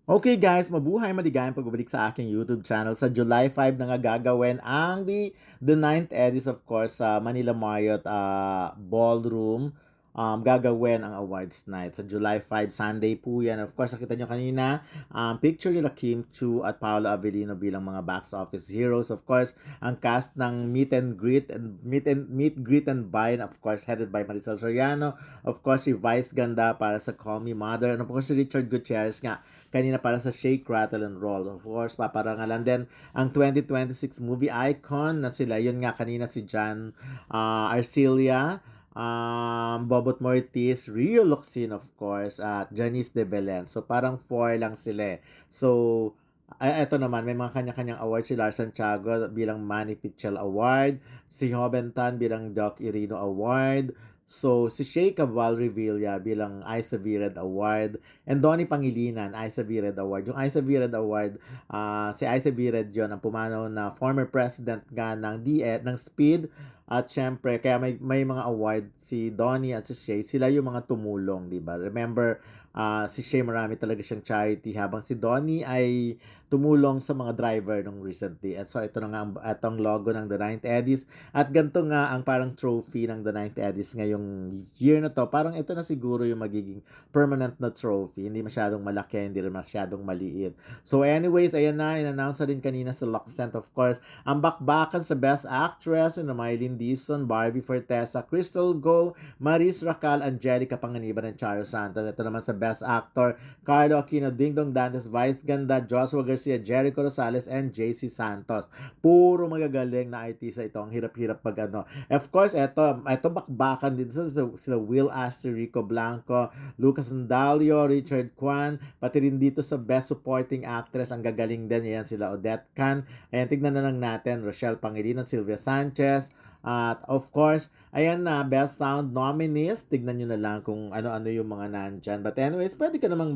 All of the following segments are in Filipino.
Okay guys, mabuhay maligayang pagbabalik sa aking YouTube channel. Sa July 5 na nga gagawin ang the ninth edis of course sa Manila Marriott Ballroom. Gagawin ang awards night sa July 5, Sunday po yan. Of course, nakita nyo kanina, picture nila Kim Chu at Paolo Avellino bilang mga box office heroes. Of course, ang cast ng meet greet and buy, and of course, headed by Maricel Soriano. Of course, si Vice Ganda para sa Call Me Mother. And of course, si Richard Gutierrez nga kanina para sa Shake, Rattle, and Roll. Of course, paparangalan din ang 2026 movie icon na sila. Yun nga kanina si John Arcilia, Bobot Mortis, Rio Locsin, of course, at Janice de Belen. So, parang four lang sila. So, eto naman, may mga kanya-kanyang award si Lars Santiago bilang Manny Pichel Award, si Joventan bilang Doc Irino Award, so si Shea Cabal Revilla bilang Isa Vired Award, and Donnie Pangilinan, Isa Vired Award. Yung Isa Vired Award, si Isa Vired yun ang pumanaw na former president nga ng ng Speed. At syempre, kaya may mga award si Donnie at si Shea, sila yung mga tumulong, di ba? Remember, si Shea marami talaga siyang charity habang si Donnie ay tumulong sa mga driver nung recently. At so ito na nga itong logo ng The Ninth Eddies. At ganito nga ang parang trophy ng The Ninth Eddies ngayong year na to. Parang ito na siguro yung magiging permanent na trophy. Hindi masyadong malaki, hindi rin masyadong maliit. So anyways, ayan na, in-announce na din kanina sa Luxent of course. Ang bakbakan sa Best Actress na Mylene Dizon, Barbie Fortesa, Crystal Go, Maris Racal, Angelica Panganiban, and Charo Santos. Ito naman sa Best Actor, Carlo Aquino, Dingdong Dantes, Vice Ganda, Joshua Garcia, Jericho Rosales, and JC Santos. Puro magagaling na artista ito. Ang hirap-hirap pag ano. Of course, ito bakbakan din sila Will Astor, Rico Blanco, Lucas Andalio, Richard Kwan, pati rin dito sa Best Supporting Actress, ang gagaling din yan sila Odette Can. Ayan, tignan na lang natin, Rochelle Pangilinan, Sylvia Sanchez, at of course, ayan na, Best Sound nominees. Tignan nyo na lang kung ano-ano yung mga nandyan. But anyways, pwede ka namang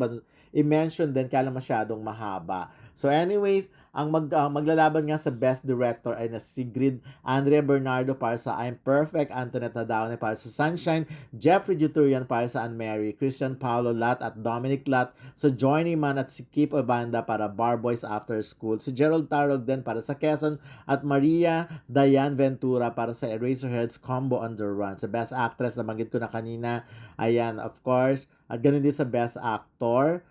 i-mention din kaya masyadong mahaba. So anyways, ang maglalaban nga sa Best Director ay na si Sigrid Andrea Bernardo para sa I'm Perfect, Antoinette Nadaone para sa Sunshine, Jeffrey Juturian para sa Anne Mary, Christian Paulo Lat at Dominic Lat sa Journeyman, at si Kip Obanda para Bar Boys After School, si Gerald Tarog din para sa Quezon, at Maria Diane Ventura para sa Eraserheads Combo on the Run. Sa Best Actress, nabanggit ko na kanina, ayan, of course. At ganun din sa Best Actor.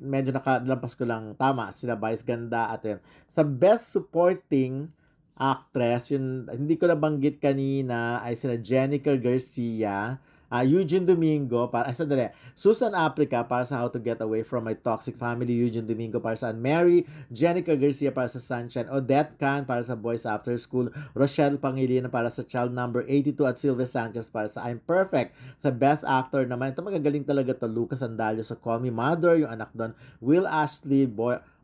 Medyo nakalampas ko lang, tama, sila Vice Ganda at yun. Sa Best Supporting Actress, yun, hindi ko nabanggit kanina, ay sila Jenica Garcia, Eugene Domingo para sandali, Susan Aplica para sa How to Get Away from My Toxic Family, Eugene Domingo para sa Anne Mary, Jenica Garcia para sa Sunshine, Odette Can para sa Boys After School, Rochelle Pangilinan para sa Child Number 82, at Sylvia Sanchez para sa I'm Perfect. Sa Best Actor naman, ito magagaling talaga to, Lucas Andalio sa Call Me Mother, yung anak doon, Will Ashley,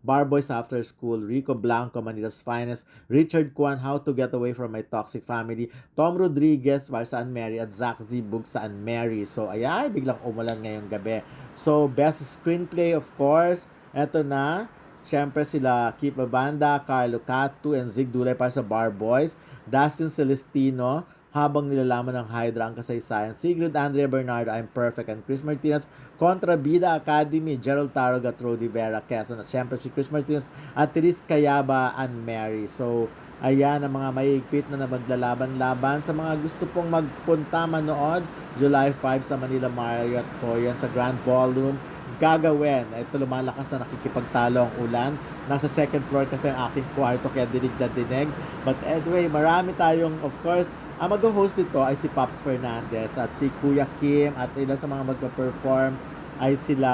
Bar Boys After School, Rico Blanco, Manila's Finest, Richard Kwan, How to Get Away from My Toxic Family, Tom Rodriguez para sa Anne Mary, at Zach Zibug sa Anne Mary. So, ayan, biglang umulan ngayong gabi. So, Best Screenplay, of course, eto na. Siyempre sila Kip Banda, Carlo Catu, and Zig Dulay para sa Bar Boys, Dustin Celestino, Habang Nilalaman ng Hydra ang Kasaysayan, Sigrid Andrea Bernardo, I'm Perfect, and Chris Martinez, Contra Bida Academy, Gerald Tarog at Rodi Vera Quezon, at syempre si Chris Martinez at Therese Kayaba and Mary. So, ayan ang mga maigpit na maglalaban-laban. Sa mga gusto pong magpunta manood, July 5 sa Manila Marriott po yan sa Grand Ballroom gagawin. Ito, lumalakas na nakikipagtalo ang ulan. Nasa second floor kasi ang aking kwarto kaya dinig na dinig. But anyway, marami tayong, of course, ang mag-host dito ay si Pops Fernandez at si Kuya Kim, at ilan sa mga magpa-perform ay sila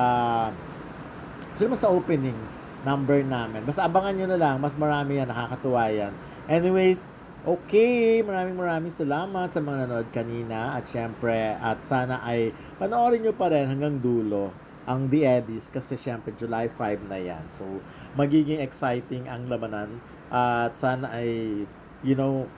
sa opening number namin. Basta abangan nyo na lang, mas marami yan, nakakatuwa yan. Anyways, okay, maraming salamat sa mga nanood kanina, at syempre, at sana ay panoorin nyo pa rin hanggang dulo ang The Eddies kasi syempre July 5 na yan. So, magiging exciting ang labanan, at sana ay, you know,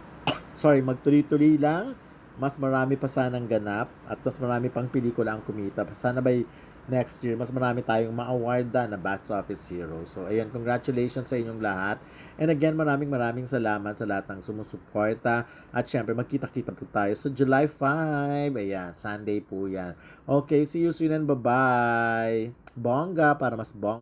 sorry, magtuloy-tuloy lang. Mas marami pa sanang ganap at mas marami pang pelikula ang kumita. Sana by next year, mas marami tayong ma-awarda na box office hero. So, ayun, congratulations sa inyong lahat. And again, maraming salamat sa lahat ng sumusuporta. At syempre, magkita-kita po tayo sa July 5. Ayan, Sunday po yan. Okay, see you soon and bye-bye. Bongga para mas bongga.